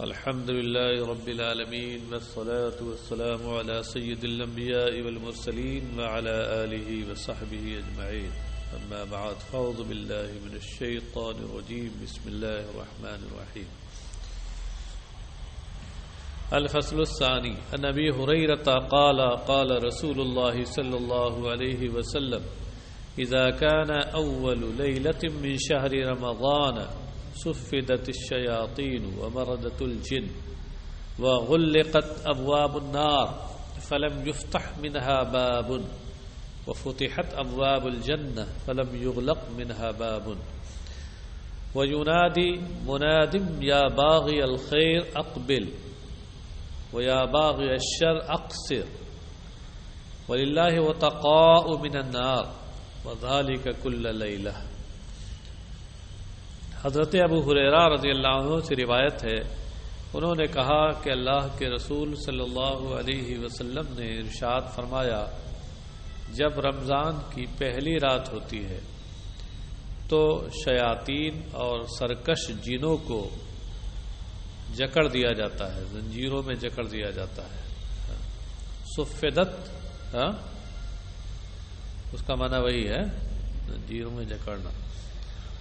الحمد لله رب العالمين والصلاة والسلام على سيد الأنبياء والمرسلين وعلى آله وصحبه أجمعين أما بعد فأعوذ بالله من الشيطان الرجيم بسم الله الرحمن الرحيم الفصل الثاني عن أبي هريرة قال قال رسول الله صلى الله عليه وسلم إذا كان أول ليلة من شهر رمضان صفدت الشياطين ومردت الجن وغلقت أبواب النار فلم يفتح منها باب وفتحت أبواب الجنة فلم يغلق منها باب وينادي مناد يا باغي الخير أقبل ويا باغي الشر أقصر ولله وتقاء من النار وذلك كل ليلة. حضرت ابو ہریرہ رضی اللہ عنہ سے روایت ہے، انہوں نے کہا کہ اللہ کے رسول صلی اللہ علیہ وسلم نے ارشاد فرمایا، جب رمضان کی پہلی رات ہوتی ہے تو شیاطین اور سرکش جنوں کو جکڑ دیا جاتا ہے، زنجیروں میں جکڑ دیا جاتا ہے. صفدت اس کا معنی وہی ہے، زنجیروں میں جکڑنا.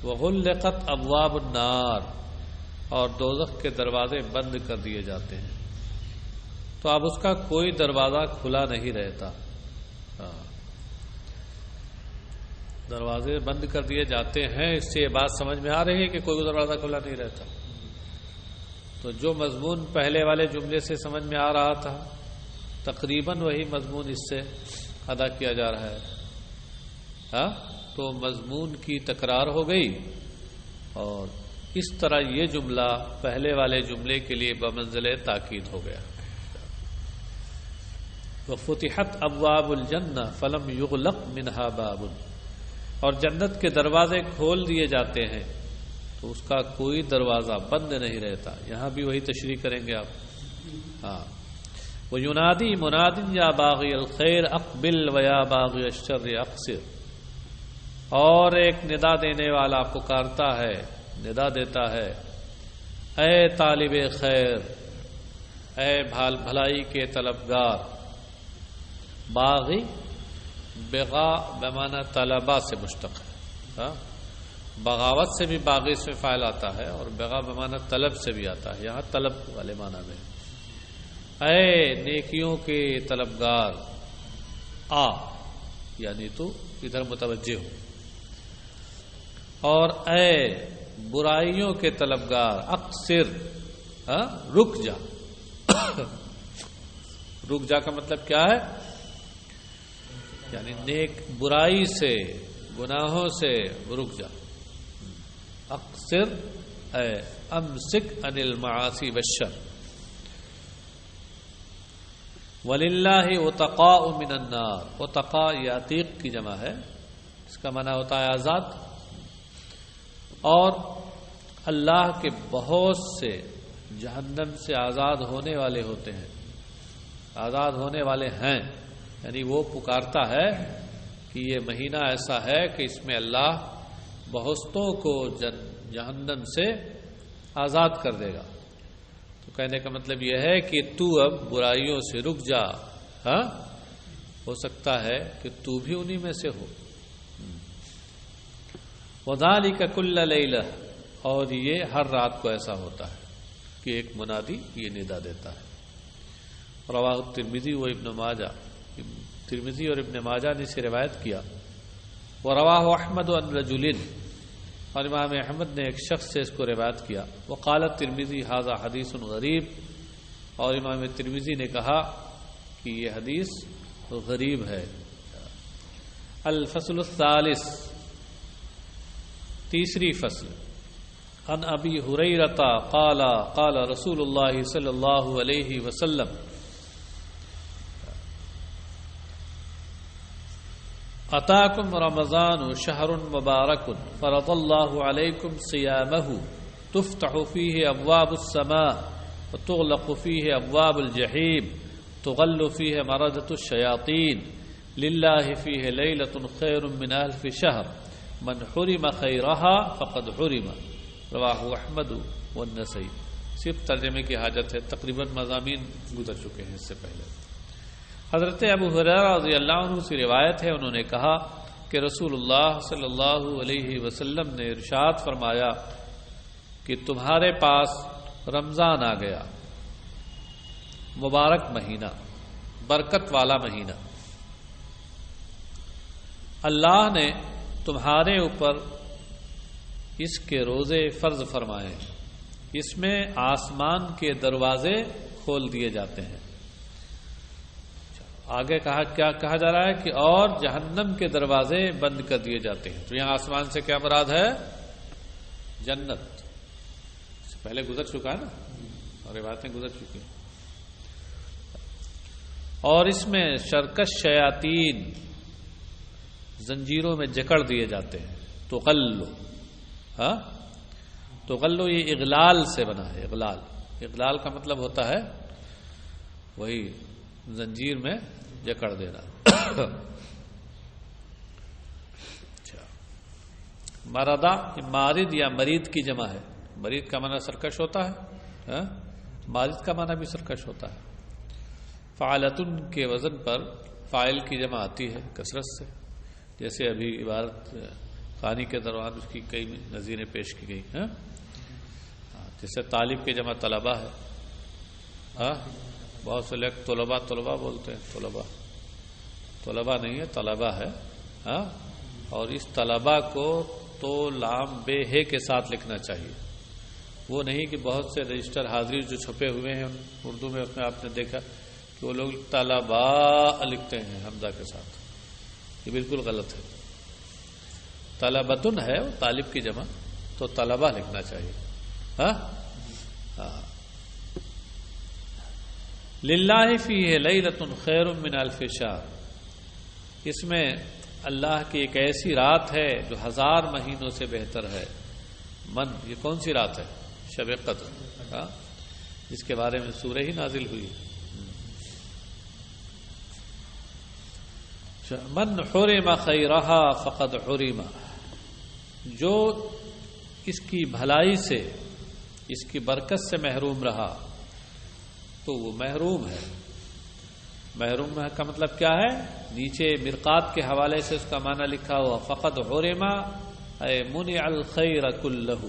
وغلقت ابواب النار، اور دوزخ کے دروازے بند کر دیے جاتے ہیں. تو اب اس کا کوئی دروازہ کھلا نہیں رہتا. دروازے بند کر دیے جاتے ہیں، اس سے یہ بات سمجھ میں آ رہی ہے کہ کوئی دروازہ کھلا نہیں رہتا. تو جو مضمون پہلے والے جملے سے سمجھ میں آ رہا تھا تقریباً وہی مضمون اس سے ادا کیا جا رہا ہے. تو مضمون کی تکرار ہو گئی، اور اس طرح یہ جملہ پہلے والے جملے کے لیے بمنزل تاکید ہو گیا. وفتحت ابواب الجنہ فلم یغلق منہا باب، اور جنت کے دروازے کھول دیے جاتے ہیں تو اس کا کوئی دروازہ بند نہیں رہتا. یہاں بھی وہی تشریح کریں گے آپ. وَيُنَادِي مُنَادٍ يَا بَاغِيَ الْخَيْرِ أَقْبِلْ وَيَا بَاغِيَ الشَّرِّ أَقْصِرْ، اور ایک ندا دینے والا پکارتا ہے، ندا دیتا ہے، اے طالب خیر، اے بھلائی کے طلبگار. باغی بغا بمعنی طلبہ سے مشتق ہے. بغاوت سے بھی باغی سے فعل آتا ہے، اور بغا بمعنی طلب سے بھی آتا ہے. یہاں طلب والے معنی میں اے نیکیوں کے طلبگار، آ یعنی تو ادھر متوجہ ہو، اور اے برائیوں کے طلبگار، اقصر رک جا. رک جا کا مطلب کیا ہے؟ یعنی نیک برائی سے، گناہوں سے رک جا. اقصر اے امسک عن المعاصی والشر. وَلِلَّهِ عُتَقَاءُ مِنَ النَّارِ، عتقاء یہ عتیق کی جمع ہے، اس کا معنی ہوتا ہے آزاد. اور اللہ کے بہت سے جہنم سے آزاد ہونے والے ہوتے ہیں، آزاد ہونے والے ہیں. یعنی وہ پکارتا ہے کہ یہ مہینہ ایسا ہے کہ اس میں اللہ بہتوں کو جہنم سے آزاد کر دے گا. تو کہنے کا مطلب یہ ہے کہ تو اب برائیوں سے رک جا. ہو سکتا ہے کہ تو بھی انہی میں سے ہو. وَذَلِكَ كُلَّ لَيْلَةٍ، اور یہ ہر رات کو ایسا ہوتا ہے کہ ایک منادی یہ ندا دیتا ہے. رواہ ترمذی و ابن ماجہ، ترمذی اور ابن ماجہ نے اسے روایت کیا. وَرَوَاهُ أَحْمَدُ عَنْ رَجُلٍ، اور امام احمد نے ایک شخص سے اس کو روایت کیا. وقال ترمذی ھذا حدیث غریب، اور امام ترمذی نے کہا کہ یہ حدیث غریب ہے. الفصل الثالث، تیسری فصل. عن ابی ہریرہ قال قال رسول اللہ صلی اللہ علیہ وسلم اتاکم رمضان شہر مبارک فرض اللہ علیکم صیامہ تفتح فیہ ابواب السماء وتغلق فیہ ابواب الجحیم تغل فیہ مردۃ الشیاطین للہ فیہ لیلۃ خیر من الف شہر من حرم خیرها فقد حرم. رواہ احمد والنسائی. صرف ترجمے کی حاجت ہے، تقریباً مضامین گزر چکے ہیں اس سے پہلے۔ حضرت ابو ہریرہ رضی اللہ عنہ سے روایت ہے، انہوں نے کہا کہ رسول اللہ صلی اللہ علیہ وسلم نے ارشاد فرمایا کہ تمہارے پاس رمضان آ گیا، مبارک مہینہ، برکت والا مہینہ۔ اللہ نے تمہارے اوپر اس کے روزے فرض فرمائے، اس میں آسمان کے دروازے کھول دیے جاتے ہیں۔ آگے کیا کہا جا رہا ہے کہ اور جہنم کے دروازے بند کر دیے جاتے ہیں۔ تو یہاں آسمان سے کیا مراد ہے؟ جنت، اس سے پہلے گزر چکا ہے نا، اور یہ باتیں گزر چکی ہیں۔ اور اس میں شرکش شیاطین زنجیروں میں جکڑ دیے جاتے ہیں۔ تغلو یہ اغلال سے بنا ہے۔ اغلال کا مطلب ہوتا ہے وہی زنجیر میں جکڑ دینا۔ مردا مارد یا مرید کی جمع ہے۔ مرید کا معنی سرکش ہوتا ہے، مارد کا معنی بھی سرکش ہوتا ہے۔ فعالتن کے وزن پر فاعل کی جمع آتی ہے کثرت سے، جیسے ابھی عبارت خانی کے دوران اس کی کئی نظیریں پیش کی گئی ہیں۔ جیسے طالب کی جمع طلبہ ہے، بہت سے لوگ طلبہ بولتے ہیں، طلبہ نہیں ہے، طلبہ ہے۔ اور اس طلبہ کو تو لام بے ہے کے ساتھ لکھنا چاہیے، وہ نہیں کہ بہت سے رجسٹر حاضری جو چھپے ہوئے ہیں اردو میں، اس میں آپ نے دیکھا کہ وہ لوگ طلبا لکھتے ہیں حمزہ کے ساتھ، یہ بالکل غلط ہے۔ طلبتن ہے وہ طالب کی جمع، تو طلبہ لکھنا چاہیے۔ للہ فیہ لیلۃ خیر من الف شہر، اس میں اللہ کی ایک ایسی رات ہے جو 1000 مہینوں سے بہتر ہے۔ یہ کون سی رات ہے؟ شب قدر، جس کے بارے میں سورہ ہی نازل ہوئی۔ من حرم خیرہا فقد حرم، جو اس کی بھلائی سے، اس کی برکت سے محروم رہا تو وہ محروم ہے۔ محروم کا مطلب کیا ہے؟ نیچے مرقات کے حوالے سے اس کا معنی لکھا ہوا فقد حرم اے منع الخیر کلہ،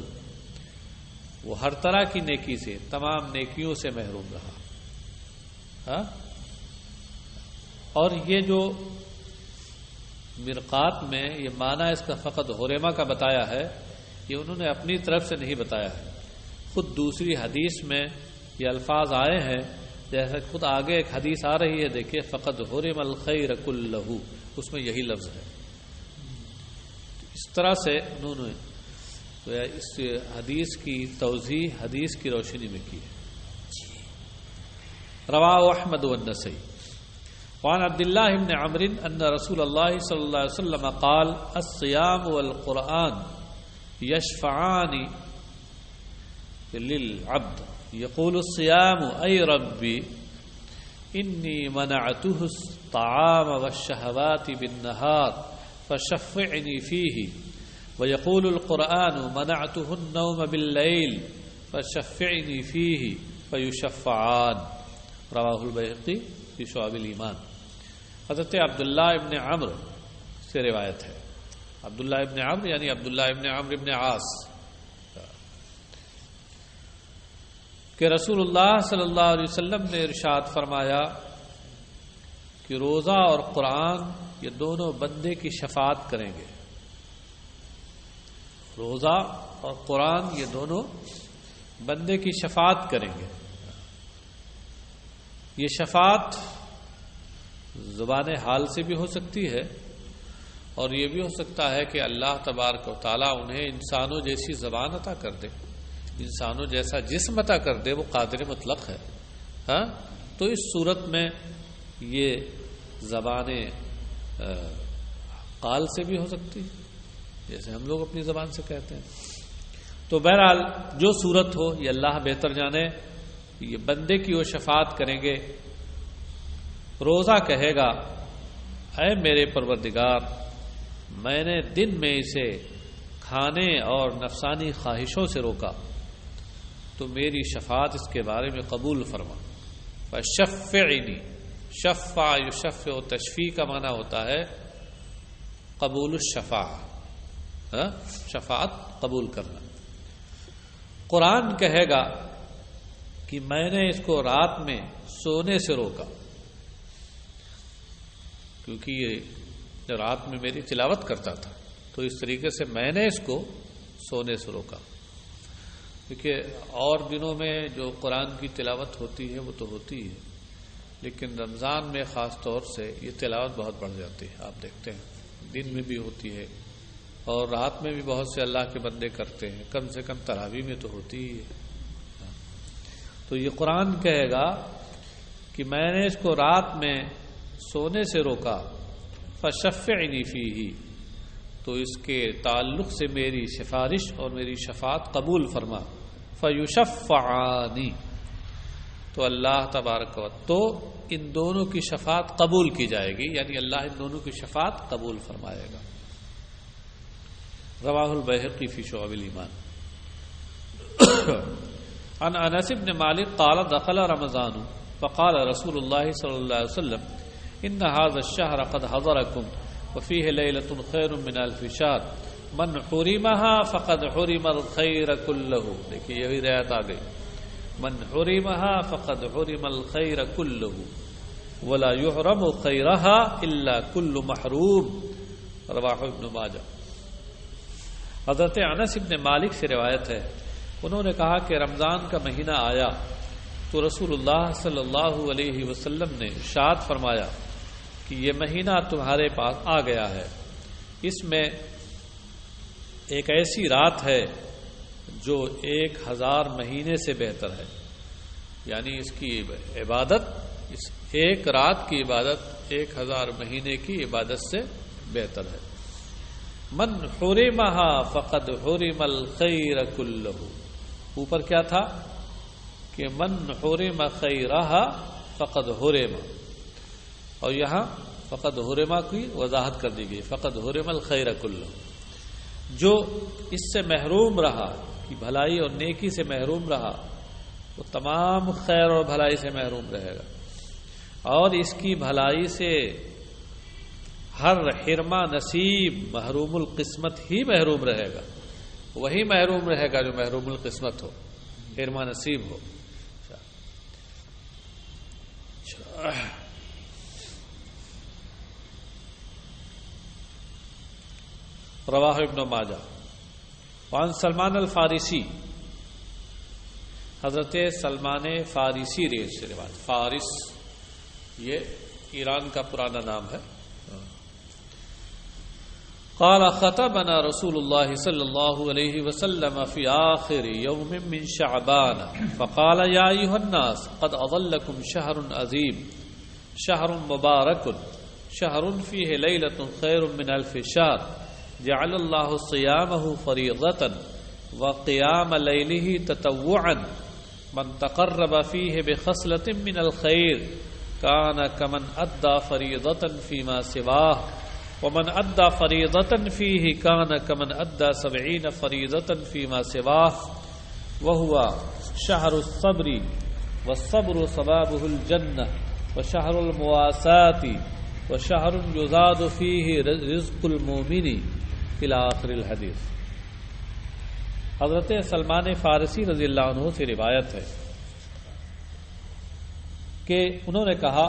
وہ ہر طرح کی نیکی سے، تمام نیکیوں سے محروم رہا۔ اور یہ جو مرقات میں یہ معنی اس کا فقط حرمہ کا بتایا ہے، یہ انہوں نے اپنی طرف سے نہیں بتایا ہے، خود دوسری حدیث میں یہ الفاظ آئے ہیں، جیسے خود آگے ایک حدیث آ رہی ہے، دیکھیے فقط حرم الخیر کلہ، اس میں یہی لفظ ہے۔ اس طرح سے انہوں نے اس حدیث کی توضیح حدیث کی روشنی میں کی ہے۔ رواہ احمد والنسائی وعن عبد الله بن عمرو ان رسول الله صلى الله عليه وسلم قال الصيام والقرآن يشفعان للعبد يقول الصيام اي ربي اني منعته الطعام والشهوات بالنهار فشفعني فيه، ويقول القرآن منعته النوم بالليل فشفعني فيه، فيشفعان۔ رواه البيهقي في شعب الإيمان۔ حضرت عبداللہ ابن عمرو سے روایت ہے، عبداللہ ابن عمرو یعنی عبداللہ ابن عمرو ابن عاص، کہ رسول اللہ صلی اللہ علیہ وسلم نے ارشاد فرمایا کہ روزہ اور قرآن یہ دونوں بندے کی شفاعت کریں گے۔ روزہ اور قرآن یہ دونوں بندے کی شفاعت کریں گے۔ یہ شفاعت زبان حال سے بھی ہو سکتی ہے، اور یہ بھی ہو سکتا ہے کہ اللہ تبارک و تعالیٰ انہیں انسانوں جیسی زبان عطا کر دے، انسانوں جیسا جسم عطا کر دے، وہ قادر مطلق ہے۔ تو اس صورت میں یہ زبان قال سے بھی ہو سکتی ہے، جیسے ہم لوگ اپنی زبان سے کہتے ہیں۔ تو بہرحال جو صورت ہو یہ اللہ بہتر جانے، یہ بندے کی وہ شفاعت کریں گے۔ روزہ کہے گا اے میرے پروردگار، میں نے دن میں اسے کھانے اور نفسانی خواہشوں سے روکا، تو میری شفاعت اس کے بارے میں قبول فرما. فشفعنی، شفع یشفع تشفیع کا معنی ہوتا ہے قبول الشفاعہ، شفاعت قبول کرنا. قرآن کہے گا کہ میں نے اس کو رات میں سونے سے روکا، کیونکہ یہ رات میں میری تلاوت کرتا تھا، تو اس طریقے سے میں نے اس کو سونے سے روکا. کیونکہ اور دنوں میں جو قرآن کی تلاوت ہوتی ہے وہ تو ہوتی ہے، لیکن رمضان میں خاص طور سے یہ تلاوت بہت بڑھ جاتی ہے. آپ دیکھتے ہیں دن میں بھی ہوتی ہے اور رات میں بھی بہت سے اللہ کے بندے کرتے ہیں، کم سے کم تراویح میں تو ہوتی ہی ہے. تو یہ قرآن کہے گا کہ میں نے اس کو رات میں سونے سے روکا، فشفعنی فیہ، تو اس کے تعلق سے میری سفارش اور میری شفاعت قبول فرما. فیشفعانی، تو اللہ تبارک و تو ان دونوں کی شفاعت قبول کی جائے گی، یعنی اللہ ان دونوں کی شفاعت قبول فرمائے گا. رواہ البیہقی فی شعب الایمان. عن انس بن مالک قال دخل رمضان فقال رسول اللہ صلی اللہ علیہ وسلم ان هذا الشهر قد حضركم وفيه ليلة خير من ألف شهر من حرمها فقد حرم الخير كله. دیکھیے یہی روایت آ گئی، من حرمها فقد حرم الخير كله ولا يحرم خيرها الا كل محروم. رواه ابن ماجہ. حضرت انس بن مالک سے روایت ہے، انہوں نے کہا کہ رمضان کا مہینہ آیا تو رسول اللہ صلی اللہ علیہ وسلم نے ارشاد فرمایا کہ یہ مہینہ تمہارے پاس آ گیا ہے، اس میں ایک ایسی رات ہے جو 1000 مہینے سے بہتر ہے. یعنی اس کی عبادت، اس ایک رات کی عبادت 1000 مہینے کی عبادت سے بہتر ہے. من حرمها فقد حرم الخیر کلہ. اوپر کیا تھا کہ من حرم خیرها فقد حرم، اور یہاں فقد حرم کی وضاحت کر دی گئی، فقد حرم الخیر کلہ. جو اس سے محروم رہا، کہ بھلائی اور نیکی سے محروم رہا، وہ تمام خیر اور بھلائی سے محروم رہے گا، اور اس کی بھلائی سے ہر حرمہ نصیب محروم القسمت ہی محروم رہے گا. وہی محروم رہے گا جو محروم القسمت ہو، حرمہ نصیب ہو. رواہ ابن ماجہ. وعن سلمان الفارسی، حضرت سلمان فارسی سے روایت. فارس یہ ایران کا پرانا نام ہے. قال خطبنا رسول الله صلى الله عليه وسلم في آخر يوم من شعبان فقال يا أيها الناس قد أضلكم شهر عظيم شهر مبارك شهر فيه ليلة خير من 1000 شهر جعل الله صيامه فريضة وقيام ليله تطوعا من تقرب فيه بخصلة من الخير كان كمن أدى فريضة فيما سواه ومن أدى فريضة فيه كان كمن أدى 70 فريضة فيما سواه وهو شهر الصبر والصبر ثوابه الجنة وشهر المواساة وشهر يزاد فيه رزق المؤمن إلى آخر الحديث. حضرت سلمان فارسی رضی اللہ عنہ سے روایت ہے کہ انہوں نے کہا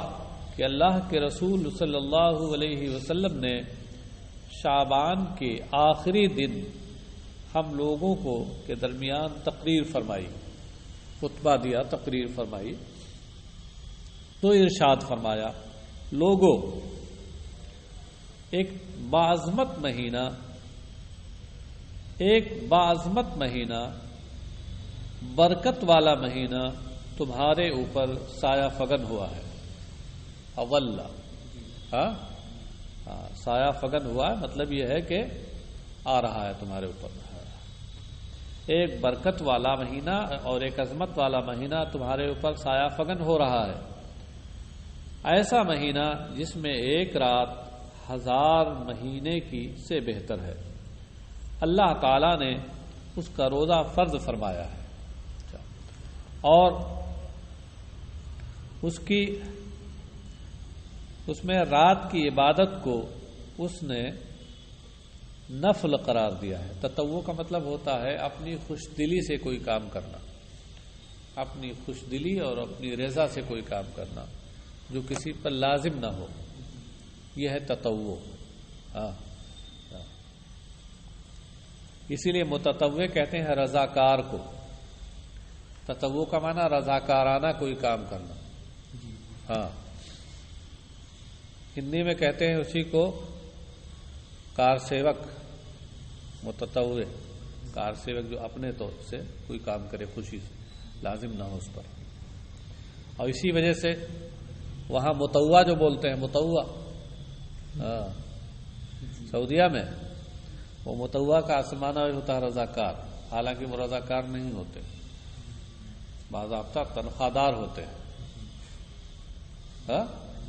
کہ اللہ کے رسول صلی اللہ علیہ وسلم نے شعبان کے آخری دن ہم لوگوں کو کے درمیان تقریر فرمائی، خطبہ دیا، تقریر فرمائی. تو ارشاد فرمایا، لوگوں، ایک باعظمت مہینہ برکت والا مہینہ تمہارے اوپر سایہ فگن ہوا ہے. اولا سایہ فگن ہوا ہے، مطلب یہ ہے کہ آ رہا ہے تمہارے اوپر. ایک برکت والا مہینہ اور ایک عظمت والا مہینہ تمہارے اوپر سایہ فگن ہو رہا ہے. ایسا مہینہ جس میں ایک رات 1000 مہینے کی سے بہتر ہے. اللہ تعالی نے اس کا روزہ فرض فرمایا ہے. اور اس میں رات کی عبادت کو اس نے نفل قرار دیا ہے۔ تطوع کا مطلب ہوتا ہے اپنی خوش دلی سے کوئی کام کرنا، اپنی خوش دلی اور اپنی رضا سے کوئی کام کرنا جو کسی پر لازم نہ ہو، یہ ہے تطوع۔ اسی لیے متطوع کہتے ہیں رضاکار کو۔ تطوع کا معنی رضاکارانہ کوئی کام کرنا۔ ہندی میں کہتے ہیں اسی کو کار سیوک، متطوع کار سیوک جو اپنے طور سے کوئی کام کرے خوشی سے، لازم نہ ہو اس پر۔ اور اسی وجہ سے وہاں متوع جو بولتے ہیں، متوع سعودیہ میں، وہ متوع کا آسمانہ ہوتا ہے رضاکار، حالانکہ وہ رضاکار نہیں ہوتے، باضابطہ تنخواہ دار ہوتے ہیں،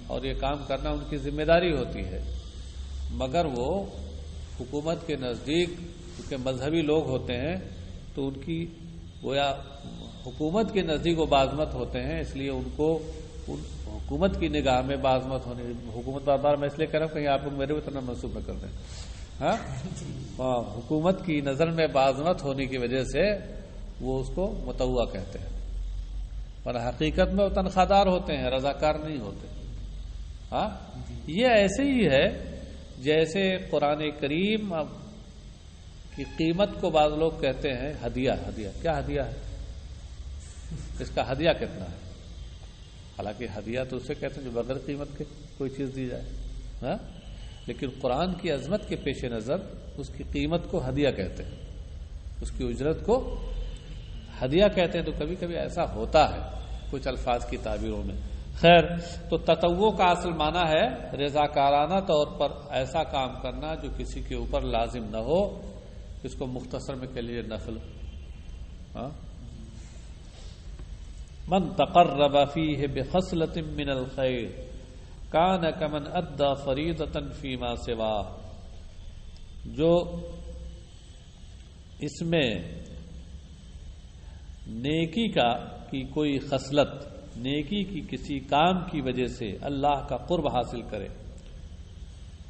اور یہ کام کرنا ان کی ذمہ داری ہوتی ہے، مگر وہ حکومت کے نزدیک کیونکہ مذہبی لوگ ہوتے ہیں تو ان کی گویا حکومت کے نزدیک وہ بازمت ہوتے ہیں، اس لیے ان کو حکومت کی نگاہ میں بازمت ہونے، حکومت بار بار میں اس لیے کہہ رہا ہوں کہیں آپ لوگ میرے اتنا منسوخ نہ کر دیں، حکومت کی نظر میں بازمت ہونے کی وجہ سے وہ اس کو متوع کہتے ہیں، اور حقیقت میں وہ تنخواہ دار ہوتے ہیں، رضاکار نہیں ہوتے۔ یہ ایسے ہی ہے جیسے قرآن کریم کی قیمت کو بعض لوگ کہتے ہیں ہدیہ۔ ہدیہ کیا ہدیہ ہے؟ اس کا ہدیہ کتنا ہے؟ حالانکہ ہدیہ تو اسے کہتے ہیں جو بغیر قیمت کے کوئی چیز دی جائے، لیکن قرآن کی عظمت کے پیش نظر اس کی قیمت کو ہدیہ کہتے ہیں، اس کی اجرت کو ہدیہ کہتے ہیں۔ تو کبھی کبھی ایسا ہوتا ہے کچھ الفاظ کی تعبیروں میں۔ خیر، تو تطوع کا اصل معنی ہے رضاکارانہ طور پر ایسا کام کرنا جو کسی کے اوپر لازم نہ ہو، اس کو مختصر میں کہہ لیجیے نفل۔ من تقرب فیہ بخصلۃ من الخیر کان کمن ادى فریضۃ فیما سواہ، جو اس میں نیکی کی کوئی خصلت، نیکی کی کسی کام کی وجہ سے اللہ کا قرب حاصل کرے،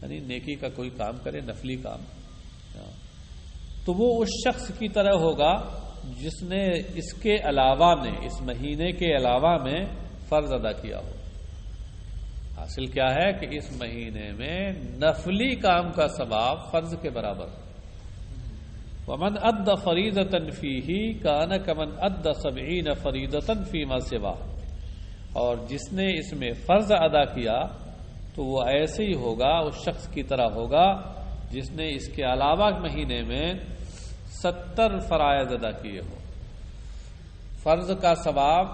یعنی نیکی کا کوئی کام کرے، نفلی کام، تو وہ اس شخص کی طرح ہوگا جس نے اس کے علاوہ میں، اس مہینے کے علاوہ میں فرض ادا کیا ہو۔ حاصل کیا ہے کہ اس مہینے میں نفلی کام کا ثواب فرض کے برابر۔ ومن ادى فریضۃ فیہ کان کمن ادى 70 فریضۃ فیما سواہ، اور جس نے اس میں فرض ادا کیا تو وہ ایسے ہی ہوگا، اس شخص کی طرح ہوگا جس نے اس کے علاوہ مہینے میں 70 فرائض ادا کیے ہو۔ فرض کا ثواب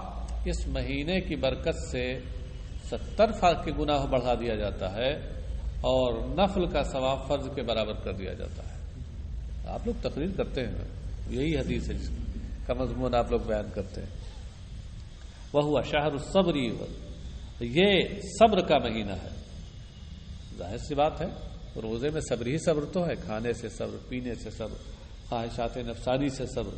اس مہینے کی برکت سے 70 فرض کے گناہ بڑھا دیا جاتا ہے، اور نفل کا ثواب فرض کے برابر کر دیا جاتا ہے۔ آپ لوگ تقریر کرتے ہیں، یہی حدیث ہے جس کا مضمون آپ لوگ بیان کرتے ہیں۔ وَهُوَ شَهْرُ الصَّبْرِ، یہ صبر کا مہینہ ہے۔ ظاہر سی بات ہے، روزے میں صبر ہی صبر تو ہے، کھانے سے صبر، پینے سے صبر، خواہشات نفسانی سے صبر،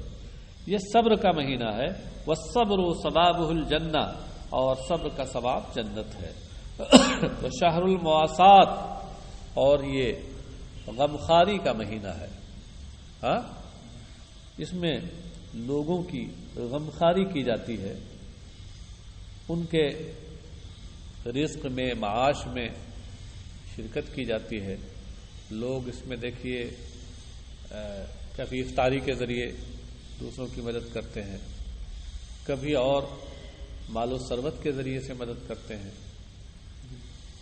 یہ صبر کا مہینہ ہے۔ وَالصَّبْرُ صَوَابُهُ الْجَنَّةُ، اور صبر کا ثواب جنت ہے۔ وَشَهْرُ الْمُوَاسَاةِ، اور یہ غمخواری کا مہینہ ہے۔ اس میں لوگوں کی غمخواری کی جاتی ہے، ان کے رزق میں، معاش میں شرکت کی جاتی ہے۔ لوگ اس میں دیکھیے کبھی افطاری کے ذریعے دوسروں کی مدد کرتے ہیں، کبھی اور مال و ثروت کے ذریعے سے مدد کرتے ہیں۔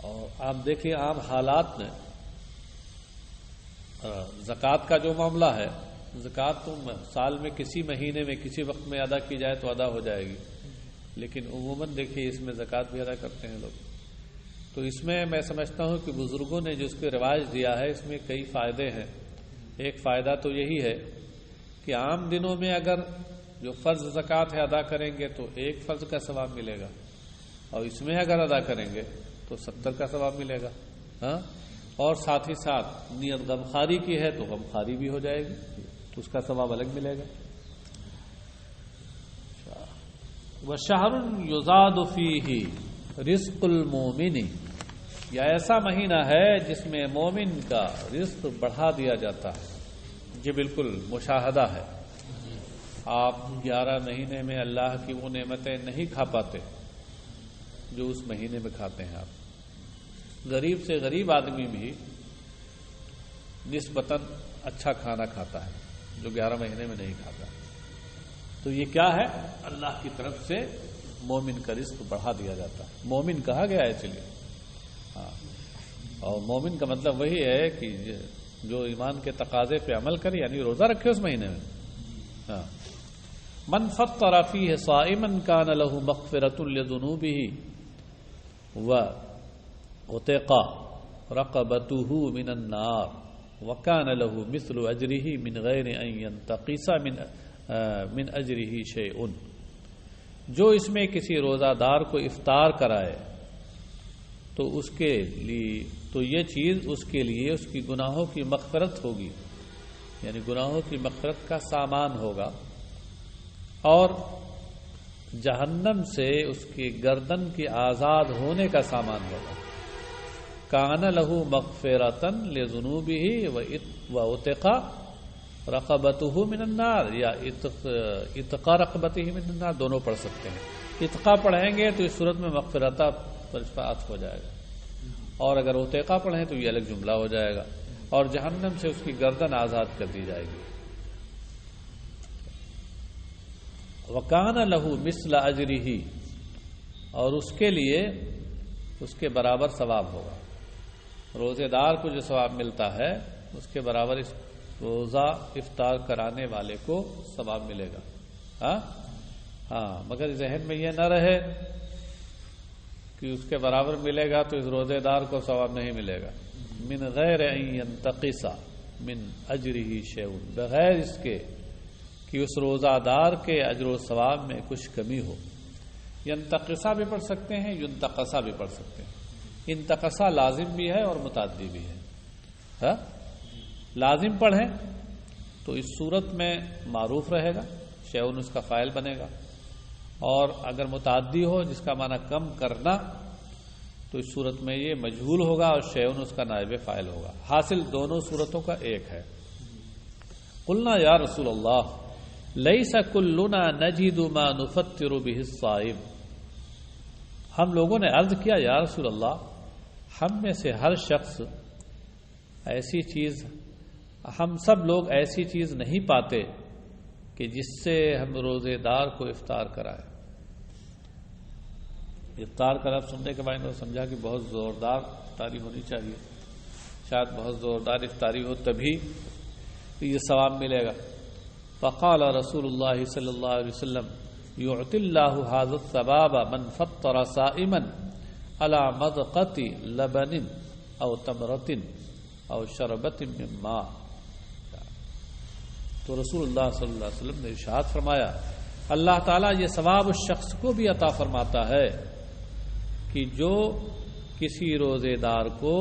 اور آپ دیکھیے عام حالات میں زکوٰۃ کا جو معاملہ ہے، زکوٰۃ تو سال میں کسی مہینے میں کسی وقت میں ادا کی جائے تو ادا ہو جائے گی، لیکن عموماً دیکھیے اس میں زکوٰۃ بھی ادا کرتے ہیں لوگ۔ تو اس میں میں سمجھتا ہوں کہ بزرگوں نے جو اس کو رواج دیا ہے اس میں کئی فائدے ہیں۔ ایک فائدہ تو یہی ہے کہ عام دنوں میں اگر جو فرض زکوٰۃ ہے ادا کریں گے تو ایک فرض کا ثواب ملے گا، اور اس میں اگر ادا کریں گے تو 70 کا ثواب ملے گا۔ اور ساتھ ہی ساتھ نیت غمخواری کی ہے تو غمخواری بھی ہو جائے گی، تو اس کا ثواب الگ ملے گا۔ وشہر یزاد فیہ رزق المومن، یا ایسا مہینہ ہے جس میں مومن کا رزق بڑھا دیا جاتا ہے۔ یہ بالکل مشاہدہ ہے۔ آپ 11 مہینے میں اللہ کی وہ نعمتیں نہیں کھا پاتے جو اس مہینے میں کھاتے ہیں آپ۔ غریب سے غریب آدمی بھی نسبتاً اچھا کھانا کھاتا ہے جو 11 مہینے میں نہیں کھاتا۔ تو یہ کیا ہے؟ اللہ کی طرف سے مومن کا رزق بڑھا دیا جاتا ہے۔ مومن کہا گیا ہے، چلیے ہاں، اور مومن کا مطلب وہی ہے کہ جو ایمان کے تقاضے پہ عمل کرے، یعنی روزہ رکھے اس مہینے میں۔ ہاں، من فطر فیہ صائما کان لہ مغفرۃ لذنوبہ وعتق رقبتہ من النار وکان لہ مثل اجرہ من غیر ان ینتقص من اجرہ شیء۔ جو اس میں کسی روزہ دار کو افطار کرائے تو اس کے لیے تو یہ چیز اس کے لیے اس کی گناہوں کی مغفرت ہوگی، یعنی گناہوں کی مغفرت کا سامان ہوگا، اور جہنم سے اس کی گردن کے آزاد ہونے کا سامان ہوگا۔ کان لہ مغفرۃ لذنوبہ وعتق رقبتہ من النار، یا اتقا رقبتہ من النار، دونوں پڑھ سکتے ہیں۔ اتقا پڑھیں گے تو اس صورت میں مغفرۃ پر اس کا عطف ہو جائے گا، اور اگر عتقا پڑھیں تو یہ الگ جملہ ہو جائے گا، اور جہنم سے اس کی گردن آزاد کر دی جائے گی۔ وکان لہ مثل اجرہ، اور اس کے لیے اس کے برابر ثواب ہوگا۔ روزے دار کو جو ثواب ملتا ہے اس کے برابر اس روزہ افطار کرانے والے کو ثواب ملے گا۔ ہاں، مگر ذہن میں یہ نہ رہے کہ اس کے برابر ملے گا تو اس روزے دار کو ثواب نہیں ملے گا۔ من غیر ان ینتقص من اجرہ شیء، بغیر اس کے کہ اس روزہ دار کے اجر و ثواب میں کچھ کمی ہو۔ ینتقصہ بھی پڑھ سکتے ہیں، ینتقصہ بھی پڑھ سکتے ہیں۔ انتقصہ لازم بھی ہے اور متعدی بھی ہے۔ لازم پڑھیں تو اس صورت میں معروف رہے گا، شیئن اس کا فاعل بنے گا، اور اگر متعدی ہو جس کا معنی کم کرنا تو اس صورت میں یہ مجہول ہوگا اور شیئن اس کا نائب فاعل ہوگا۔ حاصل دونوں صورتوں کا ایک ہے۔ قلنا یا رسول اللہ لیس کلنا نجد ما نفطر به الصائم، ہم لوگوں نے عرض کیا یا رسول اللہ، ہم میں سے ہر شخص ایسی چیز، ہم سب لوگ ایسی چیز نہیں پاتے کہ جس سے ہم روزے دار کو افطار کرائیں۔ افطار کا لفظ سننے کے بعد انہوں نے سمجھا کہ بہت زوردار افطاری ہونی چاہیے، شاید بہت زوردار افطاری ہو تبھی یہ ثواب ملے گا۔ فقال رسول اللہ صلی اللہ علیہ وسلم یعطی اللہ ھذا الثواب من فطر صائما علی مذقۃ لبن او تمرۃ او شربۃ من ماء۔ تو رسول اللہ صلی اللہ علیہ وسلم نے ارشاد فرمایا اللہ تعالیٰ یہ ثواب اس شخص کو بھی عطا فرماتا ہے کہ جو کسی روزے دار کو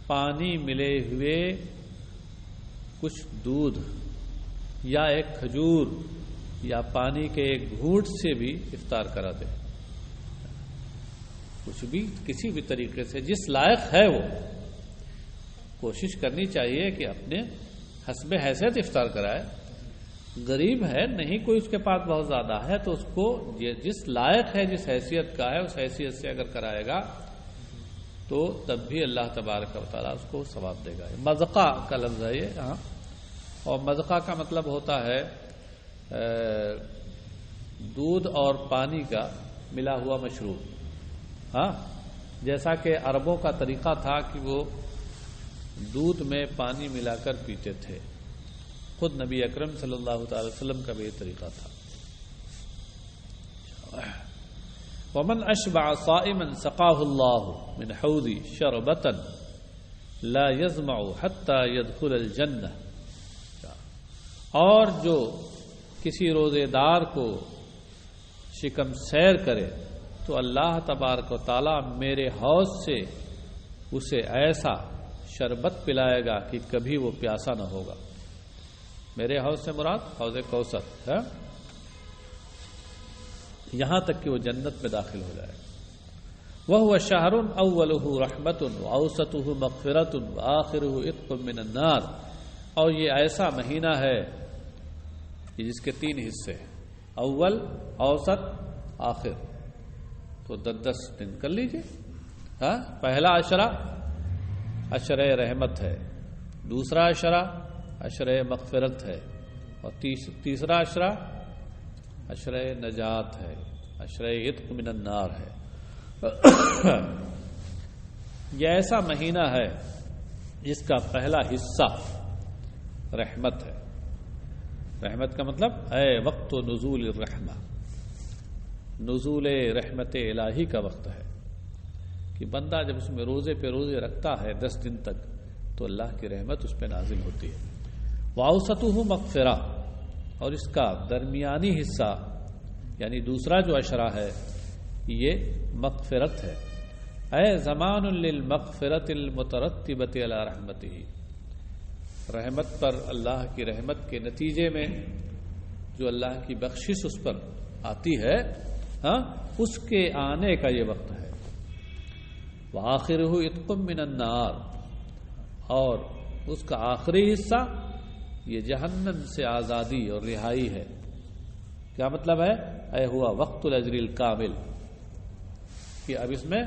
پانی ملے ہوئے کچھ دودھ یا ایک کھجور یا پانی کے ایک گھونٹ سے بھی افطار کرا دے، کچھ بھی کسی بھی طریقے سے جس لائق ہے وہ کوشش کرنی چاہیے کہ اپنے حسب حیثیت افطار کرائے۔ غریب ہے، نہیں کوئی اس کے پاس بہت زیادہ ہے تو اس کو جس لائق ہے، جس حیثیت کا ہے اس حیثیت سے اگر کرائے گا تو تب بھی اللہ تبارک و تعالیٰ اس کو ثواب دے گا۔ مذقہ کا لفظ ہے یہ، ہاں، اور مذقہ کا مطلب ہوتا ہے دودھ اور پانی کا ملا ہوا مشروب۔ ہاں، جیسا کہ عربوں کا طریقہ تھا کہ وہ دودھ میں پانی ملا کر پیتے تھے، خود نبی اکرم صلی اللہ تعالی وسلم کا بھی یہ طریقہ تھا۔ ومن اشبع صائما سقاه الله من حوض شربة لا يظمأ حتى يدخل الجنة، اور جو کسی روزے دار کو شکم سیر کرے تو اللہ تبارک و تعالی میرے حوض سے اسے ایسا شربت پلائے گا کہ کبھی وہ پیاسا نہ ہوگا۔ میرے حوض سے مراد حوض کوثر ہے۔ یہاں تک کہ وہ جنت میں داخل ہو جائے. وَهُوَ شَهْرٌ أَوَّلُهُ رَحْمَةٌ وَأَوْسَطُهُ مَغْفِرَةٌ وَآخِرُهُ عِتْقٌ مِّنَ النَّارِ. اور یہ ایسا مہینہ ہے کہ جس کے 3 حصے ہیں، اول، اوسط، آخر. تو 10 دن کر لیجئے. پہلا عشرہ عشرہ رحمت ہے، دوسرا عشرہ عشرہ مغفرت ہے، اور تیسرا عشرہ عشرہ نجات ہے، عشرہ عتق من النار ہے. یہ ایسا مہینہ ہے جس کا پہلا حصہ رحمت ہے. رحمت کا مطلب اے وقت نزول الرحمہ، نزول رحمت الہی کا وقت ہے کہ بندہ جب اس میں روزے پہ روزے رکھتا ہے 10 دن تک تو اللہ کی رحمت اس پہ نازل ہوتی ہے. وَأَوْسَطُهُ مَغْفِرَةٌ، اور اس کا درمیانی حصہ یعنی دوسرا جو عشرہ ہے یہ مغفرت ہے. اے زمان للمغفرت المترتبۃ علی رحمتہ، رحمت پر اللہ کی رحمت کے نتیجے میں جو اللہ کی بخشش اس پر آتی ہے اس کے آنے کا یہ وقت ہے. وآخرہ عتق من النار، اور اس کا آخری حصہ یہ جہنم سے آزادی اور رہائی ہے. کیا مطلب ہے؟ اے ہوا وقت الاجر الکامل، کہ اب اس میں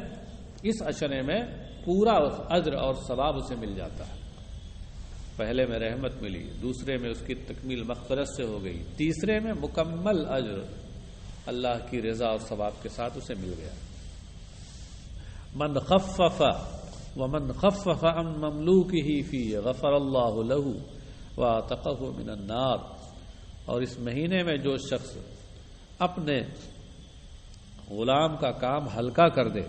اس عشرے میں پورا اجر اور ثواب اسے مل جاتا ہے. پہلے میں رحمت ملی، دوسرے میں اس کی تکمیل مغفرت سے ہو گئی، تیسرے میں مکمل اجر اللہ کی رضا اور ثواب کے ساتھ اسے مل گیا. من خفف ومن خفف عن مملوکہ فی غفر اللہ لہ وعتقہ من النار. اور اس مہینے میں جو شخص اپنے غلام کا کام ہلکا کر دے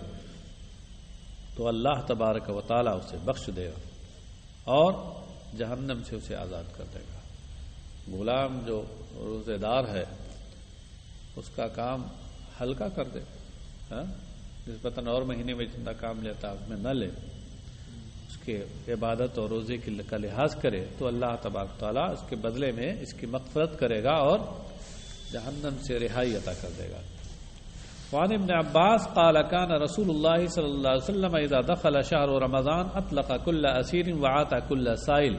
تو اللہ تبارک و تعالی اسے بخش دے گا اور جہنم سے اسے آزاد کر دے گا. غلام جو روزے دار ہے اس کا کام ہلکا کر دے، نسبتاً اور مہینے میں جتنا کام لیتا اس میں نہ لے، اس کے عبادت اور روزے کا لحاظ کرے تو اللہ تبارک تعالیٰ اس کے بدلے میں اس کی مغفرت کرے گا اور جہنم سے رہائی عطا کر دے گا. وعن ابن عباس قال كان رسول الله صلی اللہ علیہ وسلم اذا دخل شهر رمضان اطلق كل اسیر وعطى كل سائل.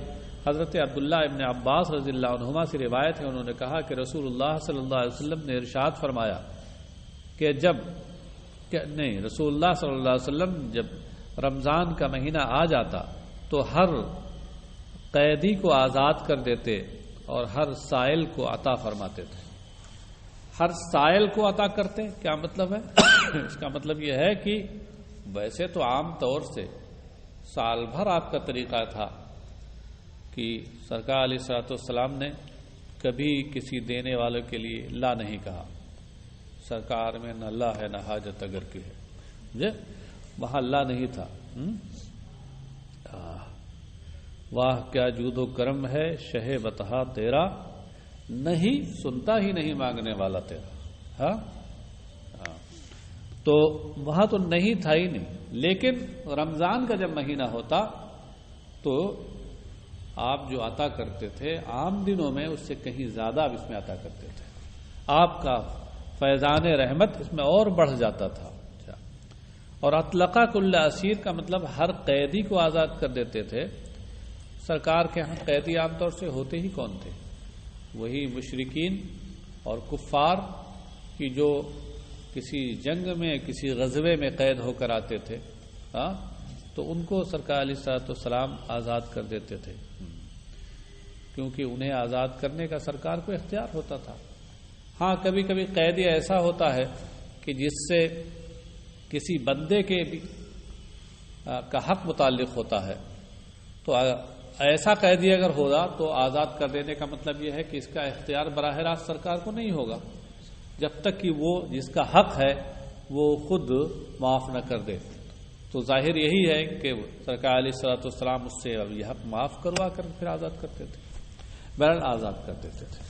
حضرت عبداللہ ابن عباس رضی اللہ عنہما سے روایت ہے، انہوں نے کہا کہ رسول اللہ صلی اللہ علیہ وسلم نے ارشاد فرمایا کہ رسول اللہ صلی اللہ علیہ وسلم جب رمضان کا مہینہ آ جاتا تو ہر قیدی کو آزاد کر دیتے اور ہر سائل کو عطا فرماتے تھے. ہر سائل کو عطا کرتے کیا مطلب ہے؟ اس کا مطلب یہ ہے کہ ویسے تو عام طور سے سال بھر آپ کا طریقہ تھا کہ سرکار علیہ الصلوۃ والسلام نے کبھی کسی دینے والوں کے لیے لا نہیں کہا. سرکار میں نہ لا ہے نہ حاجت اگر کی ہے، وہاں لا نہیں تھا. واہ کیا جود و کرم ہے شہ بتہا تیرا، نہیں سنتا ہی نہیں مانگنے والا تیرا. تو وہاں تو نہیں تھا ہی نہیں. لیکن رمضان کا جب مہینہ ہوتا تو آپ جو عطا کرتے تھے عام دنوں میں اس سے کہیں زیادہ آپ اس میں عطا کرتے تھے. آپ کا فیضان رحمت اس میں اور بڑھ جاتا تھا. اور اطلقہ کل اسیر کا مطلب ہر قیدی کو آزاد کر دیتے تھے. سرکار کے ہاں قیدی عام طور سے ہوتے ہی کون تھے؟ وہی مشرکین اور کفار کی جو کسی جنگ میں کسی غزوے میں قید ہو کر آتے تھے، تو ان کو سرکار علیہ الصلوۃ والسلام آزاد کر دیتے تھے، کیونکہ انہیں آزاد کرنے کا سرکار کو اختیار ہوتا تھا. ہاں کبھی کبھی قیدی ایسا ہوتا ہے کہ جس سے کسی بندے کے بھی کا حق متعلق ہوتا ہے، تو ایسا قیدی اگر ہوگا تو آزاد کر دینے کا مطلب یہ ہے کہ اس کا اختیار براہ راست سرکار کو نہیں ہوگا جب تک کہ وہ جس کا حق ہے وہ خود معاف نہ کر دے. تو ظاہر یہی ہے کہ سرکار علیہ الصلوۃ والسلام اس سے یہ حق معاف کروا کر پھر آزاد کرتے تھے. بہرحال آزاد کر دیتے تھے.